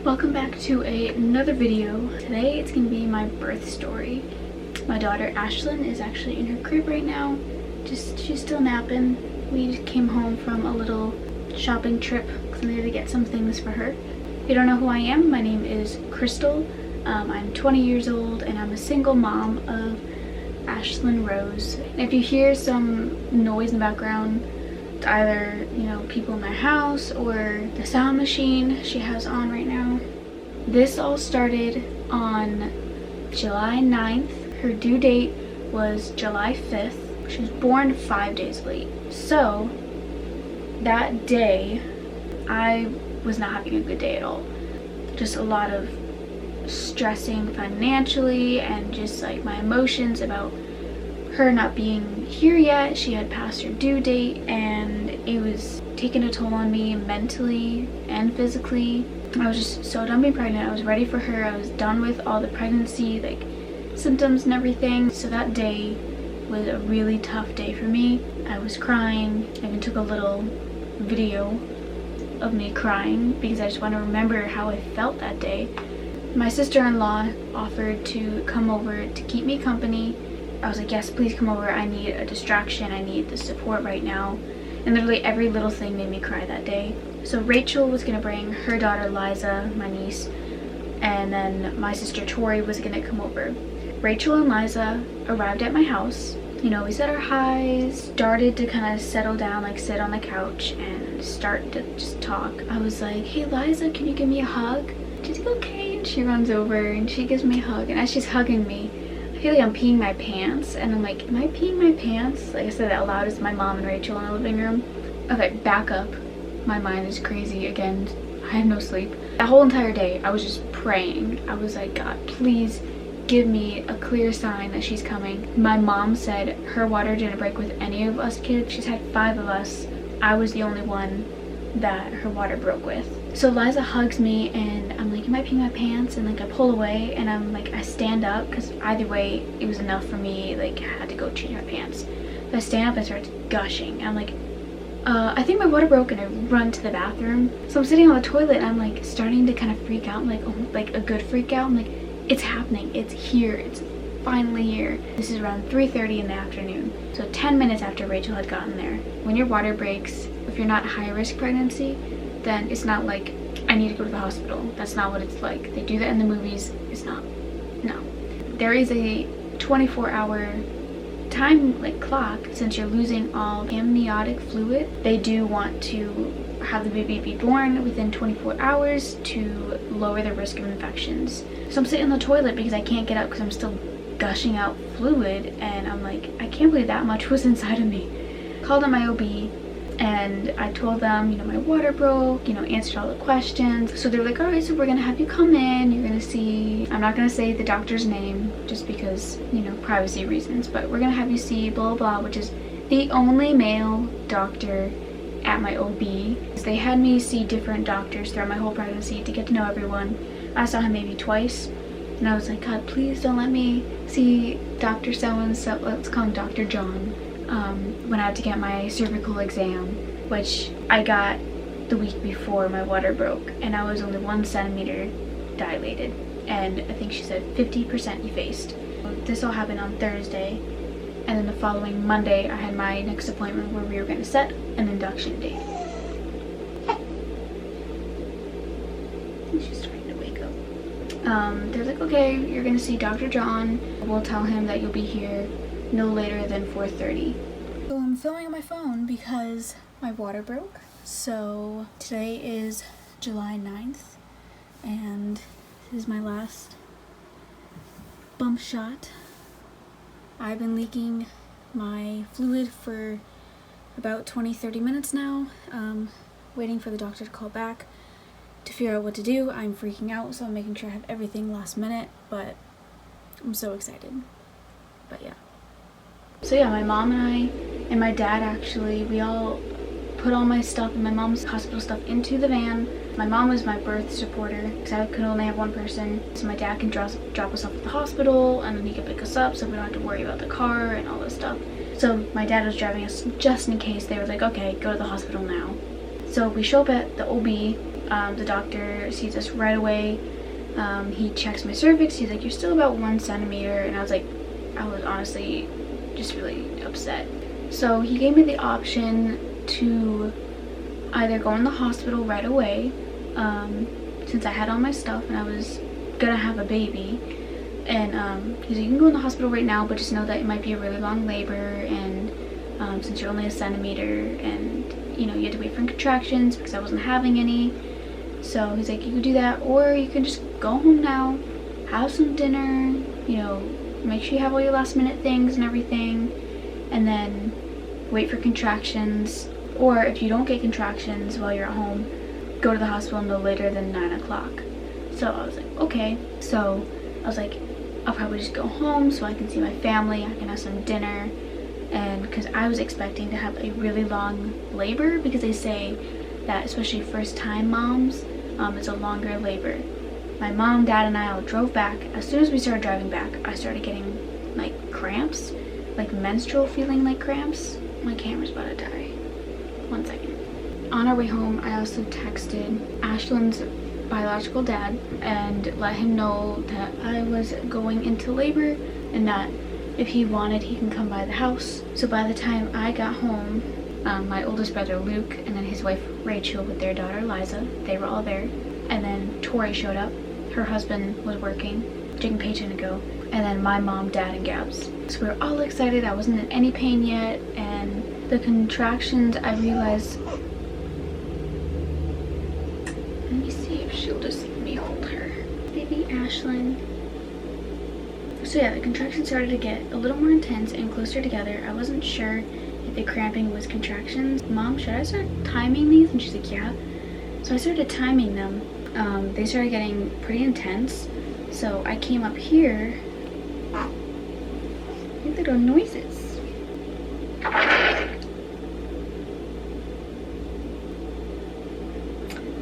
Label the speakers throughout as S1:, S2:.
S1: Welcome back to another video. Today it's gonna be my birth story. My daughter Ashlyn is actually in her crib right now. She's still napping. We just came home from a little shopping trip because I needed to get some things for her. If you don't know who I am, my name is Crystal. I'm 20 years old and I'm a single mom of Ashlyn Rose. And if you hear some noise in the background, it's either, people in my house or the sound machine she has on right now. This all started on July 9th. Her due date was July 5th. She was born 5 days late. So that day, I was not having a good day at all. Just a lot of stressing financially and just like my emotions about her not being here yet. She had passed her due date and it was taking a toll on me mentally and physically. I was just so done being pregnant. I was ready for her. I was done with all the pregnancy symptoms and everything. So that day was a really tough day for me. I was crying. I even took a little video of me crying because I just want to remember how I felt that day. My sister-in-law offered to come over to keep me company. I was like, yes, please come over. I need a distraction. I need the support right now. And literally every little thing made me cry that day. So Rachel was gonna bring her daughter Liza, my niece, and then my sister Tori was gonna come over. Rachel and Liza arrived at my house. We said our highs, started to kind of settle down, sit on the couch and start to just talk. I was like, hey Liza, can you give me a hug? She's like, okay. And she runs over and she gives me a hug. And as she's hugging me, I feel like I'm peeing my pants, and I'm like, am I peeing my pants? I said that out loud as my mom and Rachel in the living room. Okay, back up. My mind is crazy again. I have no sleep. That whole entire day, I was just praying. I was like, God, please give me a clear sign that she's coming. My mom said her water didn't break with any of us kids. She's had 5 of us. I was the only one that her water broke with. So Liza hugs me and I'm like, am I peeing my pants? And I pull away and I'm like, I stand up because either way it was enough for me. I had to go change my pants. So I stand up and start gushing. I'm like, I think my water broke, and I run to the bathroom. So I'm sitting on the toilet and I'm starting to kind of freak out. I'm like a good freak out. I'm like, it's happening. It's here. It's finally here. This is around 3:30 in the afternoon. So 10 minutes after Rachel had gotten there. When your water breaks, if you're not high risk pregnancy, then it's not like I need to go to the hospital. That's not what it's like. They do that in the movies. It's not. No. There is a 24-hour time clock. Since you're losing all amniotic fluid, they do want to have the baby be born within 24 hours to lower the risk of infections. So I'm sitting in the toilet because I can't get up because I'm still gushing out fluid, and I'm like, I can't believe that much was inside of me. Called on my OB. And I told them, my water broke, answered all the questions. So they're like, all right, so we're gonna have you come in. You're gonna see, I'm not gonna say the doctor's name just because, privacy reasons, but we're gonna have you see blah, blah, which is the only male doctor at my OB. They had me see different doctors throughout my whole pregnancy to get to know everyone. I saw him maybe twice. And I was like, God, please don't let me see Dr. So-and-so, let's call him Dr. John. When I had to get my cervical exam, which I got the week before my water broke, and I was only 1 centimeter dilated, and I think she said 50% effaced. This all happened on Thursday, and then the following Monday I had my next appointment where we were going to set an induction date. She's starting to wake up. They're like, okay, you're going to see Dr. John. We'll tell him that you'll be here no later than 4:30. So I'm filming on my phone because my water broke. So today is July 9th and this is my last bump shot. I've been leaking my fluid for about 20-30 minutes now, waiting for the doctor to call back to figure out what to do. I'm freaking out, so I'm making sure I have everything last minute, but I'm so excited. But yeah. So yeah, my mom and I and my dad actually, we all put all my stuff and my mom's hospital stuff into the van. My mom was my birth supporter because I could only have one person. So my dad can drop us off at the hospital and then he can pick us up so we don't have to worry about the car and all this stuff. So my dad was driving us just in case. They were like, okay, go to the hospital now. So we show up at the OB. The doctor sees us right away. He checks my cervix. He's like, you're still about 1 centimeter. And I was honestly just really upset. So he gave me the option to either go in the hospital right away, since I had all my stuff and I was gonna have a baby. And he's like, you can go in the hospital right now, but just know that it might be a really long labor, and since you're only 1 centimeter, and you know, you had to wait for contractions because I wasn't having any. So he's like, you could do that, or you can just go home now, have some dinner, you know, make sure you have all your last minute things and everything, and then wait for contractions. Or if you don't get contractions while you're at home, go to the hospital no later than 9 o'clock. So I was like, okay. So I was like, I'll probably just go home so I can see my family, I can have some dinner. And because I was expecting to have a really long labor, because they say that especially first time moms, it's a longer labor. My mom, dad, and I all drove back. As soon as we started driving back, I started getting like cramps, like menstrual feeling like cramps. My camera's about to die. 1 second. On our way home, I also texted Ashlyn's biological dad and let him know that I was going into labor, and that if he wanted, he can come by the house. So by the time I got home, my oldest brother Luke and then his wife Rachel with their daughter Liza, they were all there. And then Tori showed up. Her husband was working, taking paycheck to go. And then my mom, dad, and Gabs. So we were all excited. I wasn't in any pain yet, and the contractions, I realized, let me see if she'll just let me hold her. Baby Ashlyn. So yeah, the contractions started to get a little more intense and closer together. I wasn't sure if the cramping was contractions. Mom, should I start timing these? And she's like, yeah. So I started timing them. They started getting pretty intense. So I came up here. Make little noises.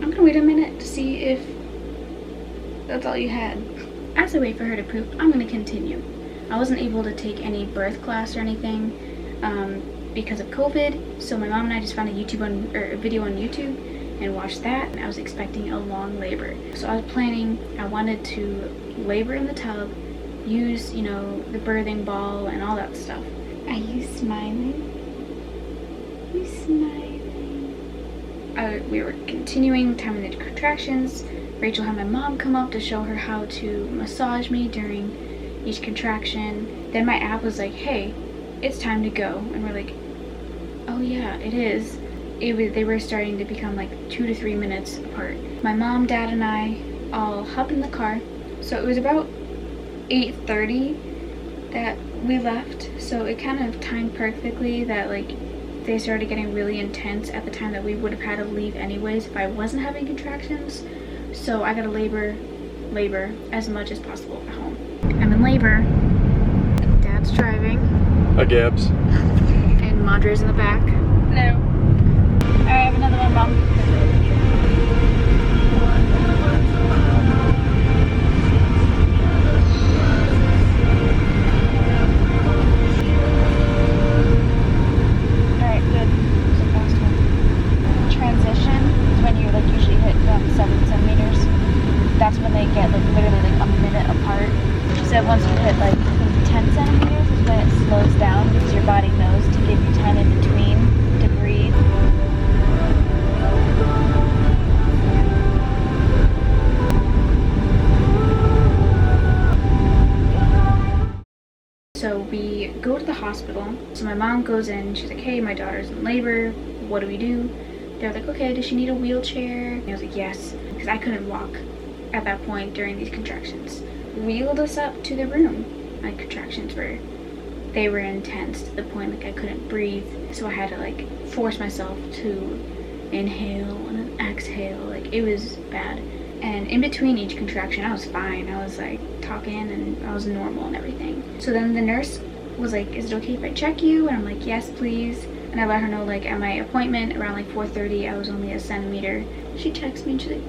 S1: I'm gonna wait a minute to see if that's all you had. As I wait for her to poop, I'm gonna continue. I wasn't able to take any birth class or anything because of COVID, so my mom and I just found a video on YouTube and watched that, and I was expecting a long labor. So I was planning, I wanted to labor in the tub, use, you know, the birthing ball and all that stuff. Are you smiling? Are you smiling? We were continuing timing the contractions. Rachel had my mom come up to show her how to massage me during each contraction. Then my app was like, hey, it's time to go. And we're like, oh yeah, it is. They were starting to become like 2 to 3 minutes apart. My mom, dad, and I all hopped in the car. So it was about 8:30 that we left. So it kind of timed perfectly that like they started getting really intense at the time that we would have had to leave anyways if I wasn't having contractions. So I gotta labor as much as possible at home. I'm in labor. Dad's driving.
S2: Hi, Gabs.
S1: And Madre's in the back. No. Alright, I have another one, Mom. That's when they get like literally like a minute apart. She said once you hit like 10 centimeters is when it slows down because your body knows to give you time in between to breathe. So we go to the hospital. So my mom goes in, she's like, hey, my daughter's in labor, what do we do? They're like, okay, does she need a wheelchair? And I was like, yes, because I couldn't walk at that point during these contractions. Wheeled us up to the room. My contractions were intense to the point like I couldn't breathe, so I had to like force myself to inhale and exhale. Like it was bad. And in between each contraction I was fine. I was like talking and I was normal and everything. So then the nurse was like, is it okay if I check you? And I'm like, yes please. And I let her know like at my appointment around like 4:30 I was only a centimeter. She texts me and she's like,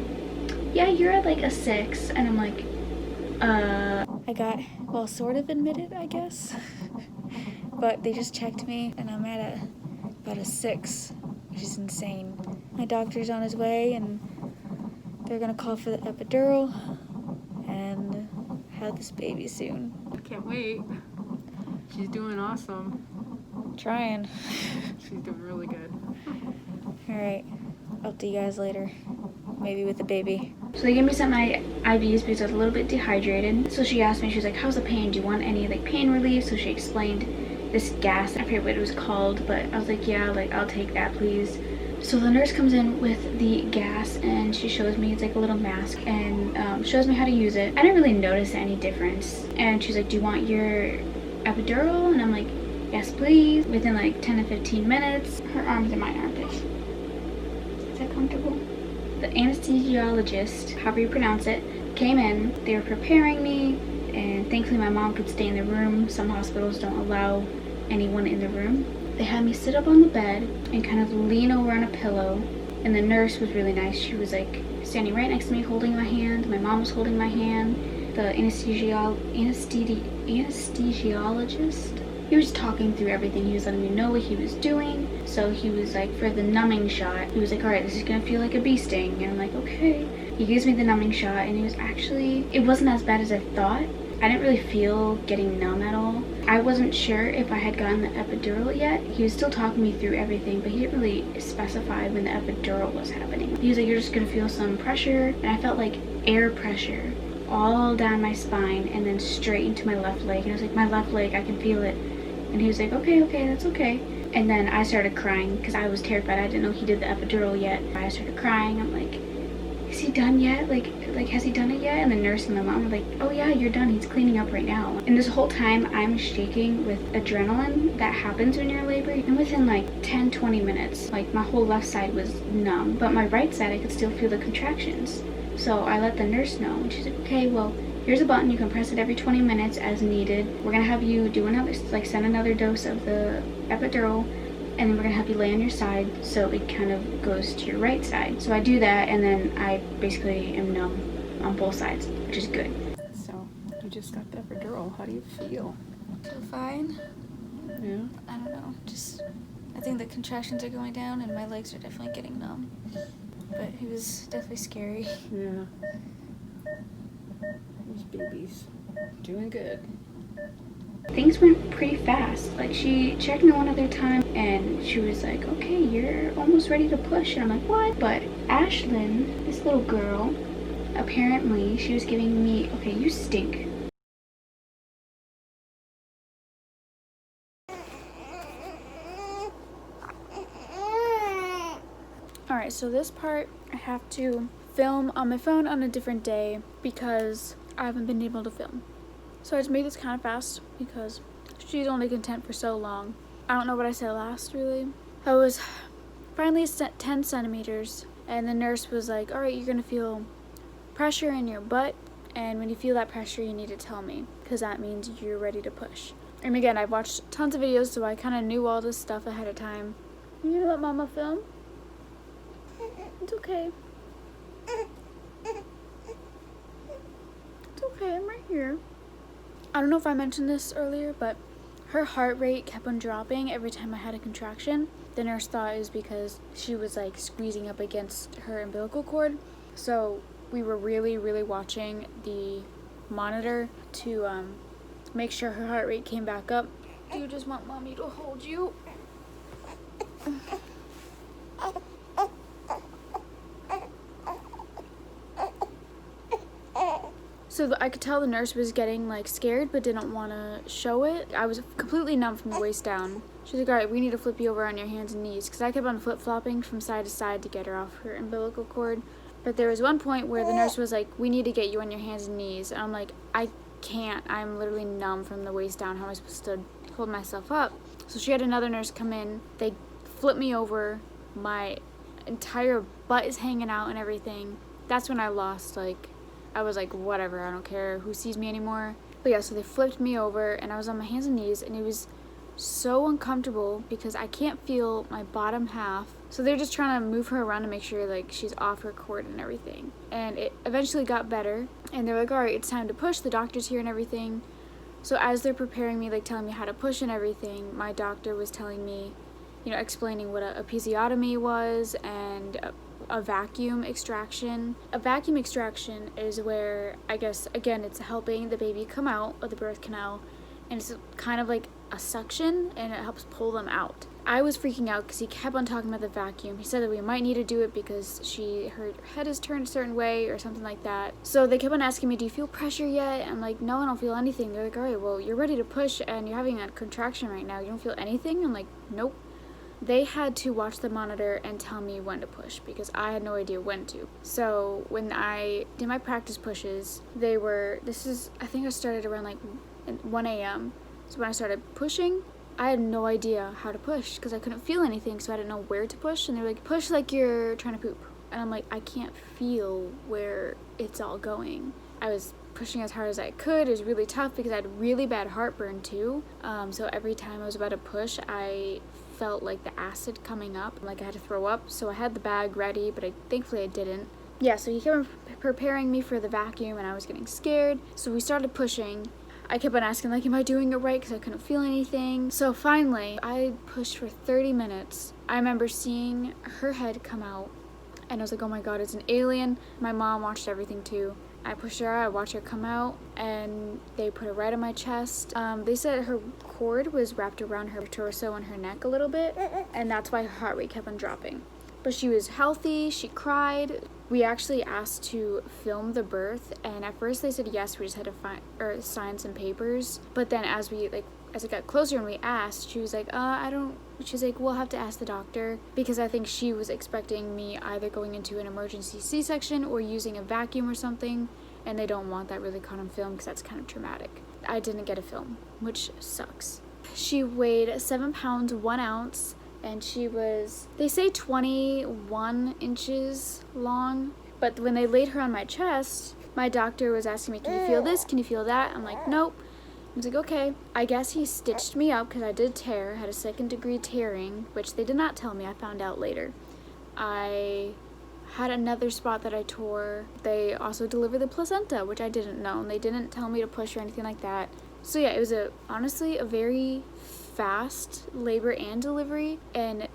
S1: yeah, you're at like a 6. And I'm like, I got, well, sort of admitted, I guess. But they just checked me and I'm at about a 6, which is insane. My doctor's on his way and they're gonna call for the epidural and have this baby soon.
S2: I can't wait. She's doing awesome.
S1: Trying.
S2: She's doing really good.
S1: Alright, I'll see you guys later. Maybe with the baby. So they gave me some IVs because I was a little bit dehydrated. So she asked me, she was like, how's the pain? Do you want any like pain relief? So she explained this gas. I forget what it was called, but I was like, yeah, like I'll take that, please. So the nurse comes in with the gas and she shows me, it's like a little mask, and shows me how to use it. I didn't really notice any difference. And she's like, do you want your epidural? And I'm like, yes, please. Within like 10 to 15 minutes, her arms in my armpits. Is that comfortable? The anesthesiologist, however you pronounce it, came in. They were preparing me, and thankfully my mom could stay in the room. Some hospitals don't allow anyone in the room. They had me sit up on the bed and kind of lean over on a pillow, and the nurse was really nice. She was like standing right next to me holding my hand. My mom was holding my hand. The anesthesiologist, he was talking through everything. He was letting me know what he was doing. So he was like, for the numbing shot, he was like, all right, this is gonna feel like a bee sting. And I'm like, okay. He gives me the numbing shot, and it wasn't as bad as I thought. I didn't really feel getting numb at all. I wasn't sure if I had gotten the epidural yet. He was still talking me through everything, but he didn't really specify when the epidural was happening. He was like, you're just gonna feel some pressure, and I felt like air pressure all down my spine and then straight into my left leg. And I was like, my left leg, I can feel it. And he was like, okay, that's okay. And then I started crying because I was terrified. I didn't know he did the epidural yet. I started crying. I'm like, is he done yet? Like has he done it yet? And the nurse and my mom were like, oh yeah, you're done. He's cleaning up right now. And this whole time I'm shaking with adrenaline that happens when you're in labor. And within like 10, 20 minutes, like my whole left side was numb, but my right side, I could still feel the contractions. So I let the nurse know, and she's like, okay, well, here's a button. You can press it every 20 minutes as needed. We're gonna have you do another, like send another dose of the epidural, and then we're gonna have you lay on your side so it kind of goes to your right side. So I do that, and then I basically am numb on both sides, which is good.
S2: So you just got the epidural. How do you feel?
S1: Feel fine.
S2: Yeah.
S1: I don't know. I think the contractions are going down, and my legs are definitely getting numb. But it was definitely scary.
S2: Yeah. These babies doing good.
S1: Things went pretty fast. Like, she checked me one other time and she was like, okay, you're almost ready to push. And I'm like, what? But Ashlyn, this little girl, apparently she was giving me, okay, you stink. Alright, so this part I have to film on my phone on a different day because I haven't been able to film. So I just made this kind of fast because she's only content for so long. I don't know what I said last, really. I was finally 10 centimeters, and the nurse was like, all right, you're gonna feel pressure in your butt, and when you feel that pressure, you need to tell me, because that means you're ready to push. And again, I've watched tons of videos, so I kind of knew all this stuff ahead of time. You gonna let Mama film? It's okay. It's okay, I'm right here. I don't know if I mentioned this earlier, but her heart rate kept on dropping every time I had a contraction. The nurse thought it was because she was like squeezing up against her umbilical cord. So we were really, really watching the monitor to make sure her heart rate came back up. Do you just want Mommy to hold you? So I could tell the nurse was getting like scared but didn't want to show it. I was completely numb from the waist down. She was like, all right, we need to flip you over on your hands and knees, because I kept on flip-flopping from side to side to get her off her umbilical cord. But there was one point where the nurse was like, we need to get you on your hands and knees. And I'm like, I can't. I'm literally numb from the waist down. How am I supposed to hold myself up? So she had another nurse come in. They flipped me over. My entire butt is hanging out and everything. That's when I lost, like, I was like, whatever, I don't care who sees me anymore. But yeah, so they flipped me over and I was on my hands and knees, and it was so uncomfortable because I can't feel my bottom half. So they're just trying to move her around to make sure like she's off her cord and everything. And it eventually got better, and they're like, all right, it's time to push. The doctor's here and everything. So as they're preparing me, like telling me how to push and everything, my doctor was telling me, you know, explaining what a episiotomy was and a vacuum extraction. A vacuum extraction is where, I guess, again, it's helping the baby come out of the birth canal, and it's kind of like a suction, and it helps pull them out. I was freaking out because he kept on talking about the vacuum. He said that we might need to do it because her head is turned a certain way or something like that. So they kept on asking me, do you feel pressure yet? I'm like, no, I don't feel anything. They're like, all right, well, you're ready to push and you're having a contraction right now. You don't feel anything? I'm like, nope. They had to watch the monitor and tell me when to push because I had no idea when to. So when I did my practice pushes, I think I started around like 1 a.m. So when I started pushing, I had no idea how to push because I couldn't feel anything, so I didn't know where to push. And they were like, push like you're trying to poop. And I'm like, I can't feel where it's all going. I was pushing as hard as I could. It was really tough because I had really bad heartburn too. So every time I was about to push, I felt like the acid coming up, like I had to throw up. So I had the bag ready, but thankfully I didn't. Yeah, so he kept preparing me for the vacuum and I was getting scared. So we started pushing. I kept on asking, like, am I doing it right? Because I couldn't feel anything. So finally, I pushed for 30 minutes. I remember seeing her head come out, and I was like, oh my god, it's an alien. My mom watched everything too. I pushed her out, I watched her come out, and they put it right on my chest. They said her cord was wrapped around her torso and her neck a little bit, and that's why her heart rate kept on dropping. But she was healthy, she cried. We actually asked to film the birth, and at first they said yes, we just had to sign some papers. But then as it got closer and we asked, she was like, she's like, we'll have to ask the doctor, because I think she was expecting me either going into an emergency C-section or using a vacuum or something, and they don't want that really caught on film because that's kind of traumatic. I didn't get a film, which sucks. She weighed 7 pounds, 1 ounce, and she was, they say 21 inches long, but when they laid her on my chest, my doctor was asking me, can you feel this? Can you feel that? I'm like, nope. I was like, okay. I guess he stitched me up because I did tear, had a 2nd degree tearing, which they did not tell me, I found out later. I had another spot that I tore. They also delivered the placenta, which I didn't know, and they didn't tell me to push or anything like that. So yeah, it was honestly a very fast labor and delivery, and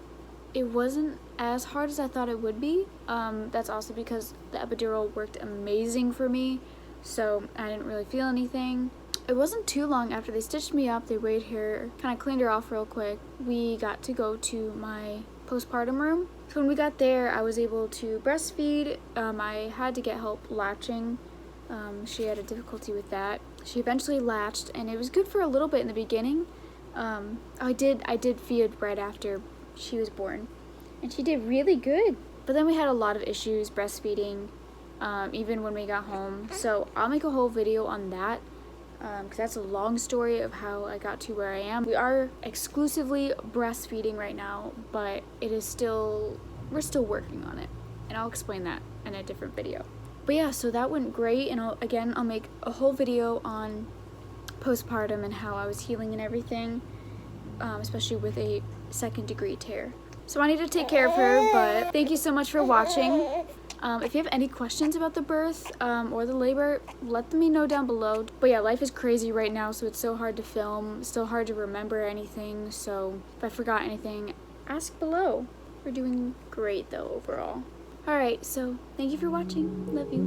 S1: it wasn't as hard as I thought it would be. That's also because the epidural worked amazing for me, so I didn't really feel anything. It wasn't too long after they stitched me up, they weighed her, kind of cleaned her off real quick. We got to go to my postpartum room. So when we got there, I was able to breastfeed. I had to get help latching. She had a difficulty with that. She eventually latched, and it was good for a little bit in the beginning. I did feed right after she was born, and she did really good. But then we had a lot of issues breastfeeding, even when we got home. So I'll make a whole video on that, because that's a long story of how I got to where I am. We are exclusively breastfeeding right now, but we're still working on it, and I'll explain that in a different video. But yeah, so that went great, and I'll make a whole video on postpartum and how I was healing and everything, especially with a 2nd degree tear. So I need to take care of her, but thank you so much for watching. If you have any questions about the birth or the labor, let me know down below. But yeah, life is crazy right now, so it's so hard to film, it's so hard to remember anything, so if I forgot anything, ask below. We're doing great though overall. Alright, so thank you for watching. Love you.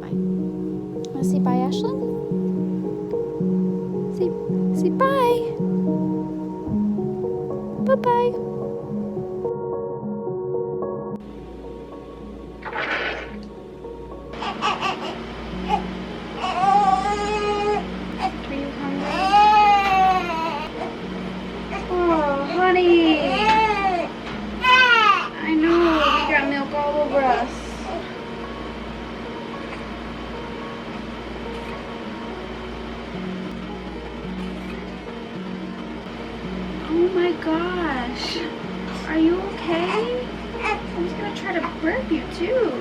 S1: Bye. Wanna say bye, Ashlyn? Say bye. Bye-bye. Are you hungry? Oh, honey. I know, you got milk all over us. Oh my gosh. Are you okay? I'm just gonna try to burp you too.